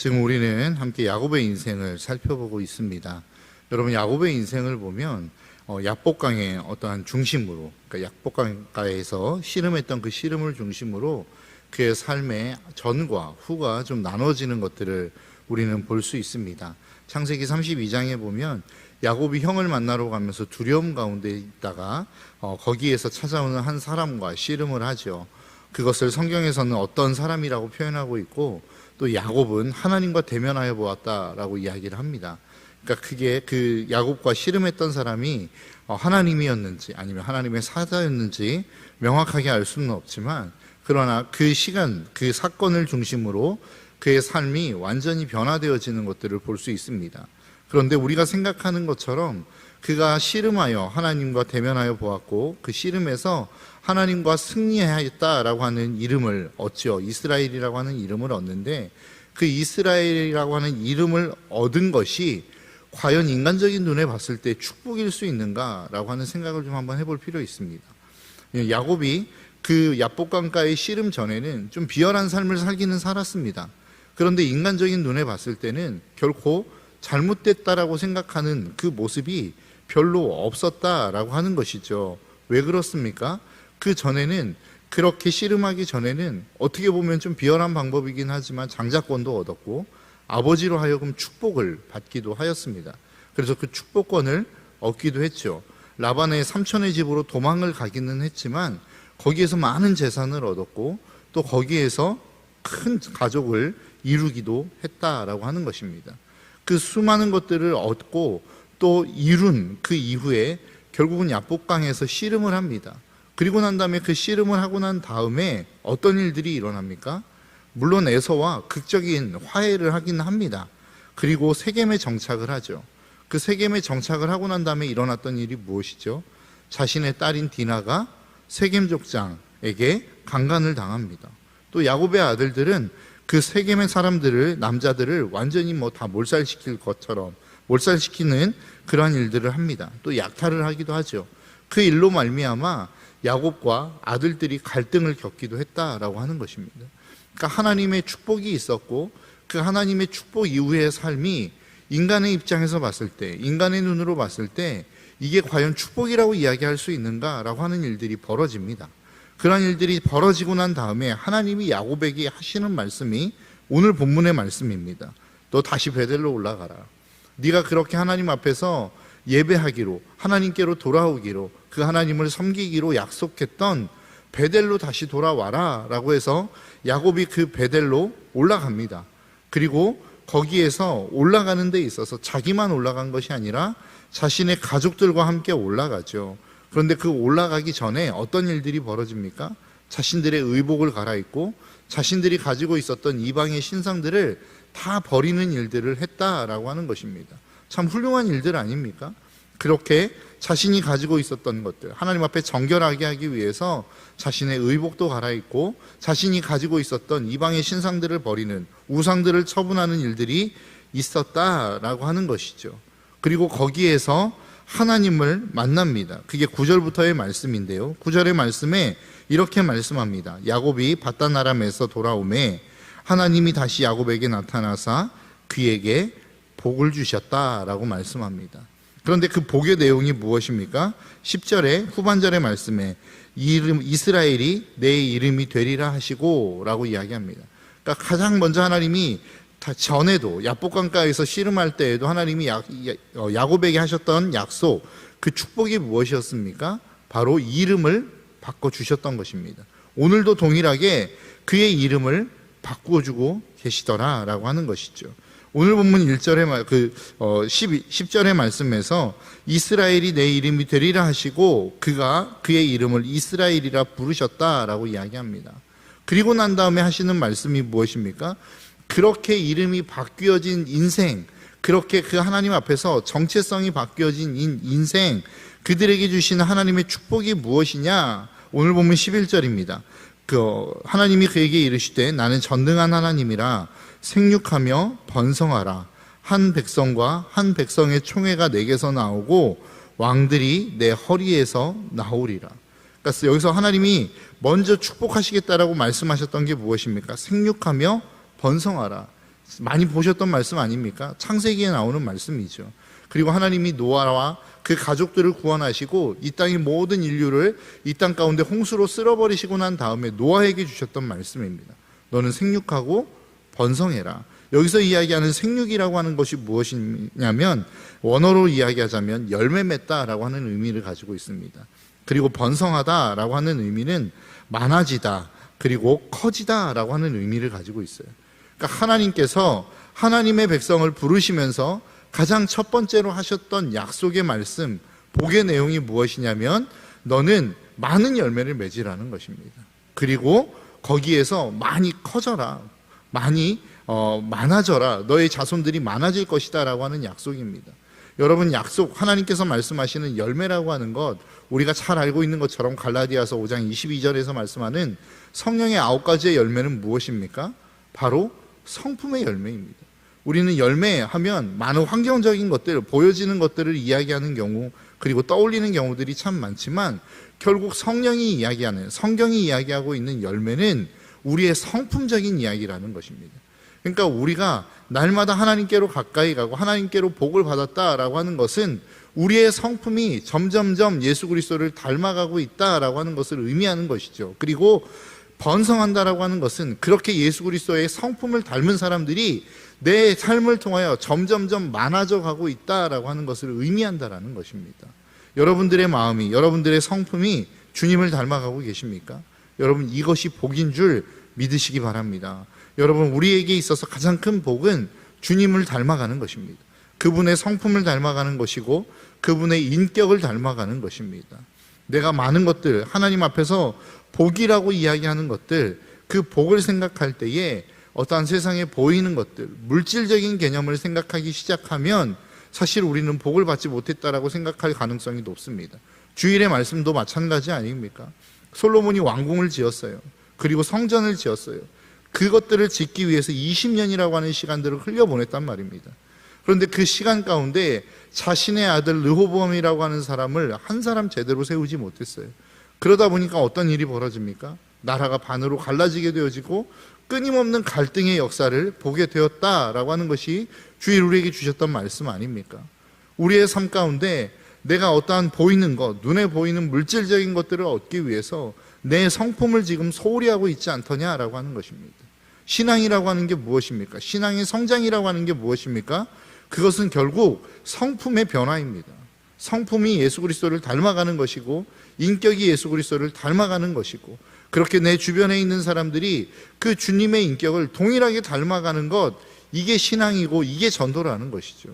지금 우리는 함께 야곱의 인생을 살펴보고 있습니다. 여러분, 야곱의 인생을 보면 약복강의 어떠한 중심으로, 그러니까 약복강가에서 씨름했던 그 씨름을 중심으로 그의 삶의 전과 후가 좀 나눠지는 것들을 우리는 볼 수 있습니다. 창세기 32장에 보면 야곱이 형을 만나러 가면서 두려움 가운데 있다가 거기에서 찾아오는 한 사람과 씨름을 하죠. 그것을 성경에서는 어떤 사람이라고 표현하고 있고, 또 야곱은 하나님과 대면하여 보았다라고 이야기를 합니다. 그러니까 그게 그 야곱과 씨름했던 사람이 하나님이었는지 아니면 하나님의 사자였는지 명확하게 알 수는 없지만, 그러나 그 시간, 그 사건을 중심으로 그의 삶이 완전히 변화되어지는 것들을 볼 수 있습니다. 그런데 우리가 생각하는 것처럼 그가 씨름하여 하나님과 대면하여 보았고, 그 씨름에서 하나님과 승리하였다라고 하는 이름을 얻죠. 이스라엘이라고 하는 이름을 얻는데, 그 이스라엘이라고 하는 이름을 얻은 것이 과연 인간적인 눈에 봤을 때 축복일 수 있는가라고 하는 생각을 좀 한번 해볼 필요 있습니다. 야곱이 그 야복강가의 씨름 전에는 좀 비열한 삶을 살기는 살았습니다. 그런데 인간적인 눈에 봤을 때는 결코 잘못됐다라고 생각하는 그 모습이 별로 없었다라고 하는 것이죠. 왜 그렇습니까? 그 전에는, 그렇게 씨름하기 전에는 어떻게 보면 좀 비열한 방법이긴 하지만 장자권도 얻었고 아버지로 하여금 축복을 받기도 하였습니다. 그래서 그 축복권을 얻기도 했죠. 라반의 삼촌의 집으로 도망을 가기는 했지만 거기에서 많은 재산을 얻었고, 또 거기에서 큰 가족을 이루기도 했다라고 하는 것입니다. 그 수많은 것들을 얻고 또 이룬 그 이후에 결국은 야복강에서 씨름을 합니다. 그리고 난 다음에 그 씨름을 하고 난 다음에 어떤 일들이 일어납니까? 물론 에서와 극적인 화해를 하긴 합니다. 그리고 세겜에 정착을 하죠. 그 세겜에 정착을 하고 난 다음에 일어났던 일이 무엇이죠? 자신의 딸인 디나가 세겜 족장에게 강간을 당합니다. 또 야곱의 아들들은 그 세겜의 사람들을, 남자들을 완전히 다 몰살시킬 것처럼 몰살시키는 그러한 일들을 합니다. 또 약탈을 하기도 하죠. 그 일로 말미암아 야곱과 아들들이 갈등을 겪기도 했다라고 하는 것입니다. 그러니까 하나님의 축복이 있었고, 그 하나님의 축복 이후의 삶이 인간의 입장에서 봤을 때, 인간의 눈으로 봤을 때 이게 과연 축복이라고 이야기할 수 있는가라고 하는 일들이 벌어집니다. 그런 일들이 벌어지고 난 다음에 하나님이 야곱에게 하시는 말씀이 오늘 본문의 말씀입니다. 너 다시 베델로 올라가라. 네가 그렇게 하나님 앞에서 예배하기로, 하나님께로 돌아오기로, 그 하나님을 섬기기로 약속했던 베델로 다시 돌아와라 라고 해서 야곱이 그 베델로 올라갑니다. 그리고 거기에서 올라가는 데 있어서 자기만 올라간 것이 아니라 자신의 가족들과 함께 올라가죠. 그런데 그 올라가기 전에 어떤 일들이 벌어집니까? 자신들의 의복을 갈아입고 자신들이 가지고 있었던 이방의 신상들을 다 버리는 일들을 했다라고 하는 것입니다. 참 훌륭한 일들 아닙니까? 그렇게 자신이 가지고 있었던 것들, 하나님 앞에 정결하게 하기 위해서 자신의 의복도 갈아입고 자신이 가지고 있었던 이방의 신상들을 버리는, 우상들을 처분하는 일들이 있었다라고 하는 것이죠. 그리고 거기에서 하나님을 만납니다. 그게 9절부터의 말씀인데요, 9절의 말씀에 이렇게 말씀합니다. 야곱이 밧단 아람에서 돌아오매 하나님이 다시 야곱에게 나타나사 그에게 복을 주셨다라고 말씀합니다. 그런데 그 복의 내용이 무엇입니까? 10절의 후반절의 말씀에 이스라엘이 내 이름이 되리라 하시고 라고 이야기합니다. 그러니까 가장 먼저 하나님이 전에도 야복강가에서 씨름할 때에도 하나님이 야곱에게 하셨던 약속, 그 축복이 무엇이었습니까? 바로 이름을 바꿔주셨던 것입니다. 오늘도 동일하게 그의 이름을 바꾸어주고 계시더라 라고 하는 것이죠. 오늘 본문 1절의 10절의 말씀에서 이스라엘이 내 이름이 되리라 하시고 그가 그의 이름을 이스라엘이라 부르셨다라고 이야기합니다. 그리고 난 다음에 하시는 말씀이 무엇입니까? 그렇게 이름이 바뀌어진 인생, 그렇게 그 하나님 앞에서 정체성이 바뀌어진 인생, 그들에게 주시는 하나님의 축복이 무엇이냐? 오늘 본문 11절입니다. 하나님이 그에게 이르시되 나는 전능한 하나님이라 생육하며 번성하라. 한 백성과 한 백성의 총회가 내게서 나오고 왕들이 내 허리에서 나오리라. 그러니까 여기서 하나님이 먼저 축복하시겠다라고 말씀하셨던 게 무엇입니까? 생육하며 번성하라. 많이 보셨던 말씀 아닙니까? 창세기에 나오는 말씀이죠. 그리고 하나님이 노아와 그 가족들을 구원하시고 이 땅의 모든 인류를 이 땅 가운데 홍수로 쓸어버리시고 난 다음에 노아에게 주셨던 말씀입니다. 너는 생육하고 번성해라. 여기서 이야기하는 생육이라고 하는 것이 무엇이냐면 원어로 이야기하자면 열매 맺다라고 하는 의미를 가지고 있습니다. 그리고 번성하다라고 하는 의미는 많아지다, 그리고 커지다라고 하는 의미를 가지고 있어요. 그러니까 하나님께서 하나님의 백성을 부르시면서 가장 첫 번째로 하셨던 약속의 말씀, 복의 내용이 무엇이냐면 너는 많은 열매를 맺으라는 것입니다. 그리고 거기에서 많이 커져라, 많이 많아져라, 너의 자손들이 많아질 것이다 라고 하는 약속입니다. 여러분, 약속, 하나님께서 말씀하시는 열매라고 하는 것, 우리가 잘 알고 있는 것처럼 갈라디아서 5장 22절에서 말씀하는 성령의 9가지의 열매는 무엇입니까? 바로 성품의 열매입니다. 우리는 열매하면 많은 환경적인 것들, 보여지는 것들을 이야기하는 경우, 그리고 떠올리는 경우들이 참 많지만 결국 성령이 이야기하는, 성경이 이야기하고 있는 열매는 우리의 성품적인 이야기라는 것입니다. 그러니까 우리가 날마다 하나님께로 가까이 가고 하나님께로 복을 받았다라고 하는 것은 우리의 성품이 점점점 예수 그리스도를 닮아가고 있다라고 하는 것을 의미하는 것이죠. 그리고 번성한다라고 하는 것은 그렇게 예수 그리스도의 성품을 닮은 사람들이 내 삶을 통하여 점점점 많아져 가고 있다라고 하는 것을 의미한다라는 것입니다. 여러분들의 마음이, 여러분들의 성품이 주님을 닮아가고 계십니까? 여러분, 이것이 복인 줄 믿으시기 바랍니다. 여러분, 우리에게 있어서 가장 큰 복은 주님을 닮아가는 것입니다. 그분의 성품을 닮아가는 것이고 그분의 인격을 닮아가는 것입니다. 내가 많은 것들, 하나님 앞에서 복이라고 이야기하는 것들, 그 복을 생각할 때에 어떠한 세상에 보이는 것들, 물질적인 개념을 생각하기 시작하면 사실 우리는 복을 받지 못했다라고 생각할 가능성이 높습니다. 주일의 말씀도 마찬가지 아닙니까? 솔로몬이 왕궁을 지었어요. 그리고 성전을 지었어요. 그것들을 짓기 위해서 20년이라고 하는 시간들을 흘려보냈단 말입니다. 그런데 그 시간 가운데 자신의 아들 르호보암이라고 하는 사람을 한 사람 제대로 세우지 못했어요. 그러다 보니까 어떤 일이 벌어집니까? 나라가 반으로 갈라지게 되어지고 끊임없는 갈등의 역사를 보게 되었다라고 하는 것이 주일 우리에게 주셨던 말씀 아닙니까? 우리의 삶 가운데 내가 어떠한 보이는 것, 눈에 보이는 물질적인 것들을 얻기 위해서 내 성품을 지금 소홀히 하고 있지 않더냐라고 하는 것입니다. 신앙이라고 하는 게 무엇입니까? 신앙의 성장이라고 하는 게 무엇입니까? 그것은 결국 성품의 변화입니다. 성품이 예수 그리스도를 닮아가는 것이고 인격이 예수 그리스도를 닮아가는 것이고, 그렇게 내 주변에 있는 사람들이 그 주님의 인격을 동일하게 닮아가는 것, 이게 신앙이고 이게 전도라는 것이죠.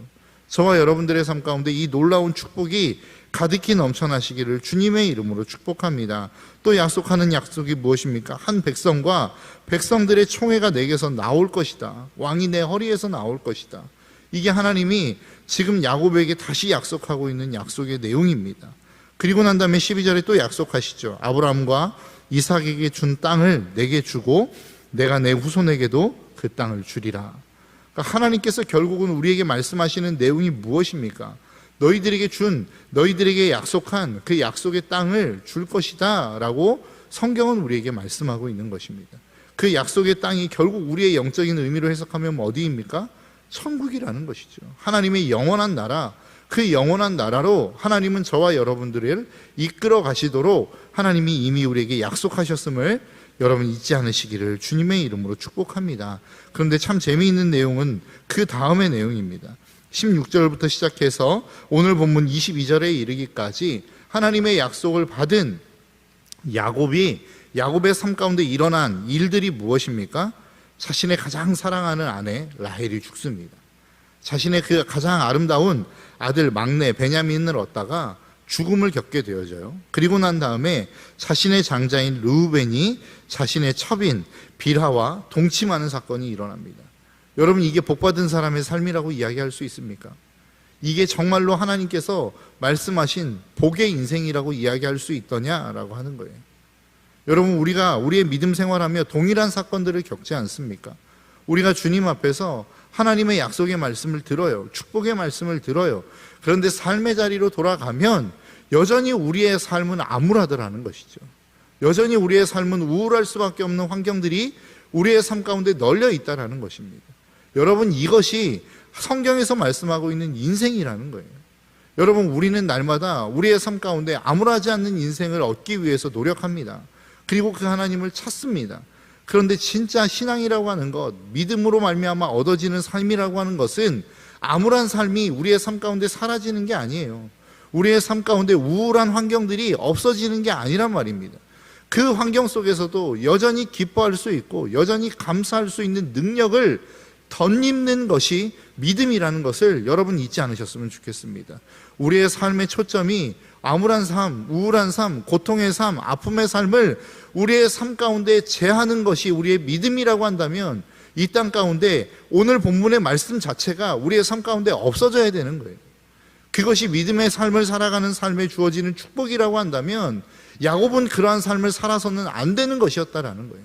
저와 여러분들의 삶 가운데 이 놀라운 축복이 가득히 넘쳐나시기를 주님의 이름으로 축복합니다. 또 약속하는 약속이 무엇입니까? 한 백성과 백성들의 총회가 내게서 나올 것이다. 왕이 내 허리에서 나올 것이다. 이게 하나님이 지금 야곱에게 다시 약속하고 있는 약속의 내용입니다. 그리고 난 다음에 12절에 또 약속하시죠. 아브라함과 이삭에게 준 땅을 내게 주고 내가 내 후손에게도 그 땅을 주리라. 그러니까 하나님께서 결국은 우리에게 말씀하시는 내용이 무엇입니까? 너희들에게 약속한 그 약속의 땅을 줄 것이다 라고 성경은 우리에게 말씀하고 있는 것입니다. 그 약속의 땅이 결국 우리의 영적인 의미로 해석하면 어디입니까? 천국이라는 것이죠. 하나님의 영원한 나라, 그 영원한 나라로 하나님은 저와 여러분들을 이끌어 가시도록 하나님이 이미 우리에게 약속하셨음을 여러분 잊지 않으시기를 주님의 이름으로 축복합니다. 그런데 참 재미있는 내용은 그 다음의 내용입니다. 16절부터 시작해서 오늘 본문 22절에 이르기까지 하나님의 약속을 받은 야곱의 삶 가운데 일어난 일들이 무엇입니까? 자신의 가장 사랑하는 아내 라헬이 죽습니다. 자신의 그 가장 아름다운 아들 막내 베냐민을 얻다가 죽음을 겪게 되어져요. 그리고 난 다음에 자신의 장자인 르우벤이 자신의 첩인 빌하와 동침하는 사건이 일어납니다. 여러분, 이게 복받은 사람의 삶이라고 이야기할 수 있습니까? 이게 정말로 하나님께서 말씀하신 복의 인생이라고 이야기할 수 있더냐라고 하는 거예요. 여러분, 우리가 우리의 믿음 생활하며 동일한 사건들을 겪지 않습니까? 우리가 주님 앞에서 하나님의 약속의 말씀을 들어요. 축복의 말씀을 들어요. 그런데 삶의 자리로 돌아가면 여전히 우리의 삶은 암울하더라는 것이죠. 여전히 우리의 삶은 우울할 수밖에 없는 환경들이 우리의 삶 가운데 널려 있다는 것입니다. 여러분, 이것이 성경에서 말씀하고 있는 인생이라는 거예요. 여러분, 우리는 날마다 우리의 삶 가운데 암울하지 않는 인생을 얻기 위해서 노력합니다. 그리고 그 하나님을 찾습니다. 그런데 진짜 신앙이라고 하는 것, 믿음으로 말미암아 얻어지는 삶이라고 하는 것은 암울한 삶이 우리의 삶 가운데 사라지는 게 아니에요. 우리의 삶 가운데 우울한 환경들이 없어지는 게 아니란 말입니다. 그 환경 속에서도 여전히 기뻐할 수 있고 여전히 감사할 수 있는 능력을 덧입는 것이 믿음이라는 것을 여러분 잊지 않으셨으면 좋겠습니다. 우리의 삶의 초점이 암울한 삶, 우울한 삶, 고통의 삶, 아픔의 삶을 우리의 삶 가운데 제하는 것이 우리의 믿음이라고 한다면 이 땅 가운데 오늘 본문의 말씀 자체가 우리의 삶 가운데 없어져야 되는 거예요. 그것이 믿음의 삶을 살아가는 삶에 주어지는 축복이라고 한다면 야곱은 그러한 삶을 살아서는 안 되는 것이었다라는 거예요.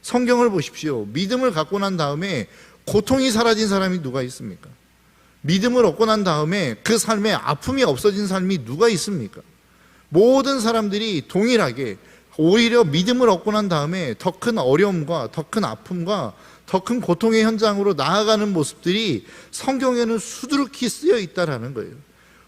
성경을 보십시오. 믿음을 갖고 난 다음에 고통이 사라진 사람이 누가 있습니까? 믿음을 얻고 난 다음에 그 삶에 아픔이 없어진 삶이 누가 있습니까? 모든 사람들이 동일하게 오히려 믿음을 얻고 난 다음에 더 큰 어려움과 더 큰 아픔과 더 큰 고통의 현장으로 나아가는 모습들이 성경에는 수두룩히 쓰여 있다라는 거예요.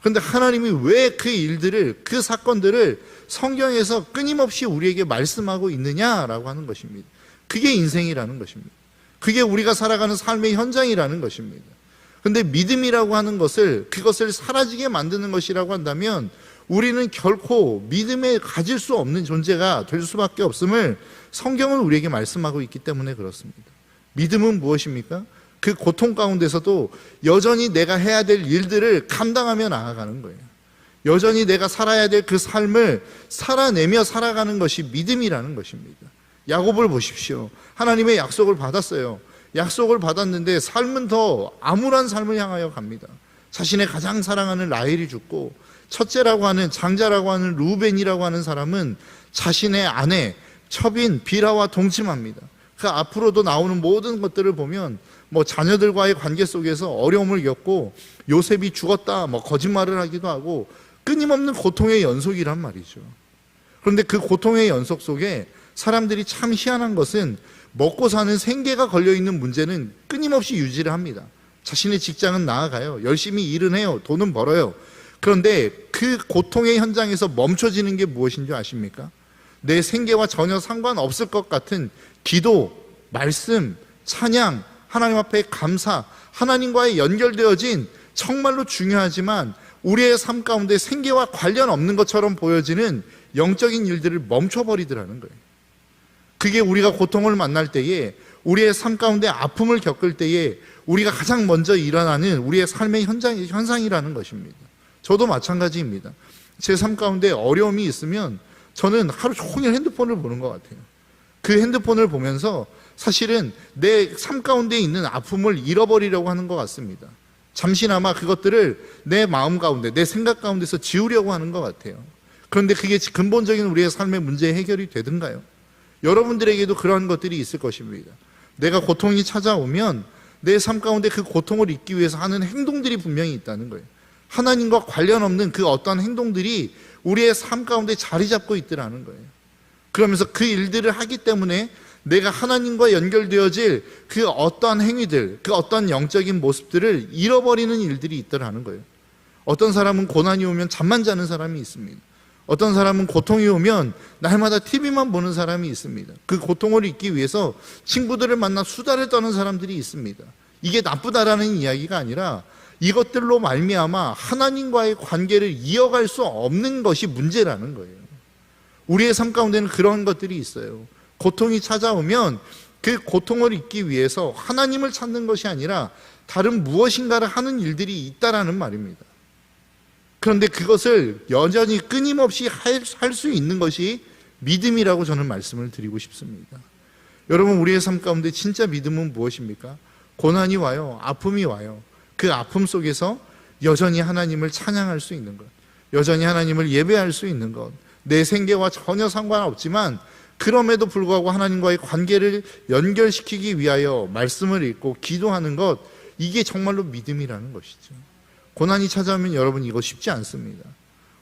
그런데 하나님이 왜 그 일들을, 그 사건들을 성경에서 끊임없이 우리에게 말씀하고 있느냐라고 하는 것입니다. 그게 인생이라는 것입니다. 그게 우리가 살아가는 삶의 현장이라는 것입니다. 그런데 믿음이라고 하는 것을, 그것을 사라지게 만드는 것이라고 한다면 우리는 결코 믿음에 가질 수 없는 존재가 될 수밖에 없음을 성경은 우리에게 말씀하고 있기 때문에 그렇습니다. 믿음은 무엇입니까? 그 고통 가운데서도 여전히 내가 해야 될 일들을 감당하며 나아가는 거예요. 여전히 내가 살아야 될 그 삶을 살아내며 살아가는 것이 믿음이라는 것입니다. 야곱을 보십시오. 하나님의 약속을 받았어요. 약속을 받았는데 삶은 더 암울한 삶을 향하여 갑니다. 자신의 가장 사랑하는 라헬이 죽고 첫째라고 하는, 장자라고 하는 루벤이라고 하는 사람은 자신의 아내 첩인 비라와 동침합니다. 그 앞으로도 나오는 모든 것들을 보면 자녀들과의 관계 속에서 어려움을 겪고 요셉이 죽었다 거짓말을 하기도 하고 끊임없는 고통의 연속이란 말이죠. 그런데 그 고통의 연속 속에 사람들이 참 희한한 것은 먹고 사는 생계가 걸려있는 문제는 끊임없이 유지를 합니다. 자신의 직장은 나아가요. 열심히 일은 해요. 돈은 벌어요. 그런데 그 고통의 현장에서 멈춰지는 게 무엇인 줄 아십니까? 내 생계와 전혀 상관없을 것 같은 기도, 말씀, 찬양, 하나님 앞에 감사, 하나님과의 연결되어진 정말로 중요하지만 우리의 삶 가운데 생계와 관련 없는 것처럼 보여지는 영적인 일들을 멈춰버리더라는 거예요. 그게 우리가 고통을 만날 때에, 우리의 삶 가운데 아픔을 겪을 때에 우리가 가장 먼저 일어나는 우리의 삶의 현상이라는 것입니다. 저도 마찬가지입니다. 제 삶 가운데 어려움이 있으면 저는 하루 종일 핸드폰을 보는 것 같아요. 그 핸드폰을 보면서 사실은 내 삶 가운데 있는 아픔을 잃어버리려고 하는 것 같습니다. 잠시나마 그것들을 내 마음 가운데, 내 생각 가운데서 지우려고 하는 것 같아요. 그런데 그게 근본적인 우리의 삶의 문제 해결이 되든가요? 여러분들에게도 그런 것들이 있을 것입니다. 내가 고통이 찾아오면 내 삶 가운데 그 고통을 잊기 위해서 하는 행동들이 분명히 있다는 거예요. 하나님과 관련 없는 그 어떤 행동들이 우리의 삶 가운데 자리 잡고 있더라는 거예요. 그러면서 그 일들을 하기 때문에 내가 하나님과 연결되어질 그 어떤 행위들, 그 어떤 영적인 모습들을 잃어버리는 일들이 있더라는 거예요. 어떤 사람은 고난이 오면 잠만 자는 사람이 있습니다. 어떤 사람은 고통이 오면 날마다 TV만 보는 사람이 있습니다. 그 고통을 잊기 위해서 친구들을 만나 수다를 떠는 사람들이 있습니다. 이게 나쁘다라는 이야기가 아니라 이것들로 말미암아 하나님과의 관계를 이어갈 수 없는 것이 문제라는 거예요. 우리의 삶 가운데는 그런 것들이 있어요. 고통이 찾아오면 그 고통을 잊기 위해서 하나님을 찾는 것이 아니라 다른 무엇인가를 하는 일들이 있다라는 말입니다. 그런데 그것을 여전히 끊임없이 할 수 있는 것이 믿음이라고 저는 말씀을 드리고 싶습니다. 여러분, 우리의 삶 가운데 진짜 믿음은 무엇입니까? 고난이 와요. 아픔이 와요. 그 아픔 속에서 여전히 하나님을 찬양할 수 있는 것, 여전히 하나님을 예배할 수 있는 것, 내 생계와 전혀 상관없지만 그럼에도 불구하고 하나님과의 관계를 연결시키기 위하여 말씀을 읽고 기도하는 것, 이게 정말로 믿음이라는 것이죠. 고난이 찾아오면 여러분, 이거 쉽지 않습니다.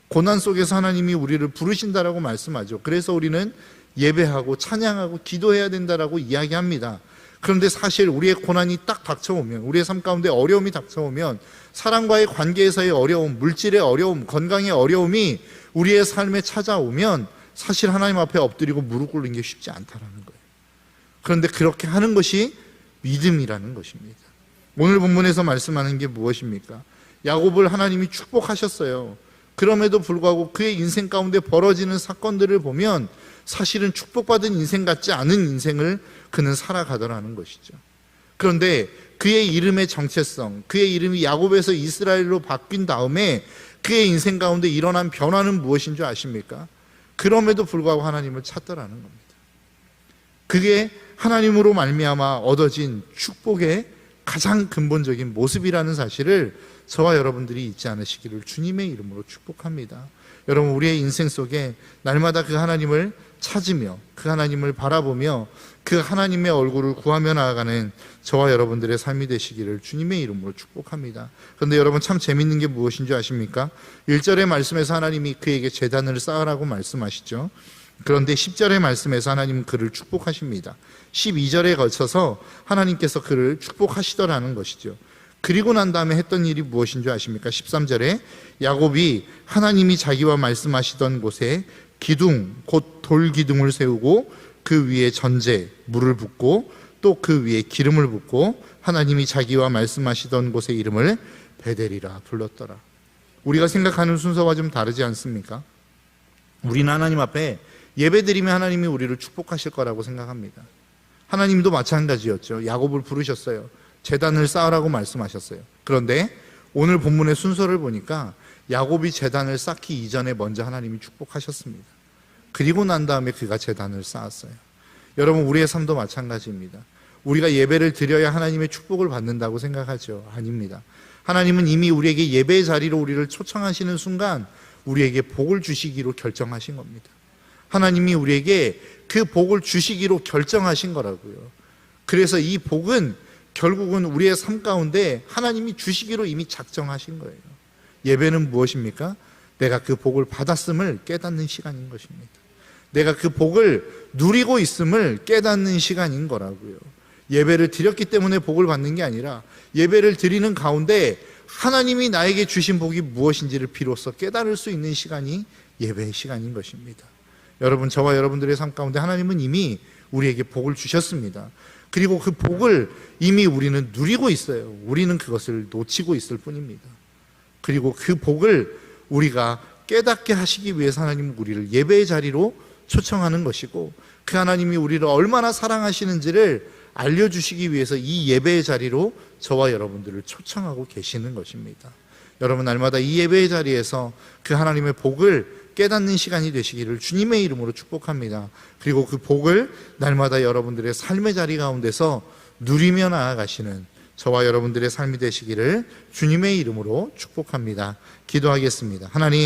고난 속에서 하나님이 우리를 부르신다라고 말씀하죠. 그래서 우리는 예배하고 찬양하고 기도해야 된다라고 이야기합니다. 그런데 사실 우리의 고난이 딱 닥쳐오면, 우리의 삶 가운데 어려움이 닥쳐오면, 사람과의 관계에서의 어려움, 물질의 어려움, 건강의 어려움이 우리의 삶에 찾아오면 사실 하나님 앞에 엎드리고 무릎 꿇는 게 쉽지 않다라는 거예요. 그런데 그렇게 하는 것이 믿음이라는 것입니다. 오늘 본문에서 말씀하는 게 무엇입니까? 야곱을 하나님이 축복하셨어요. 그럼에도 불구하고 그의 인생 가운데 벌어지는 사건들을 보면 사실은 축복받은 인생 같지 않은 인생을 그는 살아가더라는 것이죠. 그런데 그의 이름의 정체성, 그의 이름이 야곱에서 이스라엘로 바뀐 다음에 그의 인생 가운데 일어난 변화는 무엇인 줄 아십니까? 그럼에도 불구하고 하나님을 찾더라는 겁니다. 그게 하나님으로 말미암아 얻어진 축복의 가장 근본적인 모습이라는 사실을 저와 여러분들이 잊지 않으시기를 주님의 이름으로 축복합니다. 여러분, 우리의 인생 속에 날마다 그 하나님을 찾으며 그 하나님을 바라보며 그 하나님의 얼굴을 구하며 나아가는 저와 여러분들의 삶이 되시기를 주님의 이름으로 축복합니다. 그런데 여러분, 참 재밌는 게 무엇인 줄 아십니까? 1절의 말씀에서 하나님이 그에게 제단을 쌓으라고 말씀하시죠. 그런데 10절의 말씀에서 하나님은 그를 축복하십니다. 12절에 걸쳐서 하나님께서 그를 축복하시더라는 것이죠. 그리고 난 다음에 했던 일이 무엇인 줄 아십니까? 13절에 야곱이 하나님이 자기와 말씀하시던 곳에 기둥, 곧 돌기둥을 세우고 그 위에 전제, 물을 붓고 또 그 위에 기름을 붓고 하나님이 자기와 말씀하시던 곳의 이름을 베델이라 불렀더라. 우리가 생각하는 순서와 좀 다르지 않습니까? 우리는 하나님 앞에 예배드리면 하나님이 우리를 축복하실 거라고 생각합니다. 하나님도 마찬가지였죠. 야곱을 부르셨어요. 제단을 쌓으라고 말씀하셨어요. 그런데 오늘 본문의 순서를 보니까 야곱이 제단을 쌓기 이전에 먼저 하나님이 축복하셨습니다. 그리고 난 다음에 그가 제단을 쌓았어요. 여러분, 우리의 삶도 마찬가지입니다. 우리가 예배를 드려야 하나님의 축복을 받는다고 생각하죠. 아닙니다. 하나님은 이미 우리에게 예배의 자리로 우리를 초청하시는 순간 우리에게 복을 주시기로 결정하신 겁니다. 하나님이 우리에게 그 복을 주시기로 결정하신 거라고요. 그래서 이 복은 결국은 우리의 삶 가운데 하나님이 주시기로 이미 작정하신 거예요. 예배는 무엇입니까? 내가 그 복을 받았음을 깨닫는 시간인 것입니다. 내가 그 복을 누리고 있음을 깨닫는 시간인 거라고요. 예배를 드렸기 때문에 복을 받는 게 아니라 예배를 드리는 가운데 하나님이 나에게 주신 복이 무엇인지를 비로소 깨달을 수 있는 시간이 예배의 시간인 것입니다. 여러분, 저와 여러분들의 삶 가운데 하나님은 이미 우리에게 복을 주셨습니다. 그리고 그 복을 이미 우리는 누리고 있어요. 우리는 그것을 놓치고 있을 뿐입니다. 그리고 그 복을 우리가 깨닫게 하시기 위해서 하나님은 우리를 예배의 자리로 초청하는 것이고, 그 하나님이 우리를 얼마나 사랑하시는지를 알려주시기 위해서 이 예배의 자리로 저와 여러분들을 초청하고 계시는 것입니다. 여러분, 날마다 이 예배의 자리에서 그 하나님의 복을 깨닫는 시간이 되시기를 주님의 이름으로 축복합니다. 그리고 그 복을 날마다 여러분들의 삶의 자리 가운데서 누리며 나아가시는 저와 여러분들의 삶이 되시기를 주님의 이름으로 축복합니다. 기도하겠습니다. 하나님,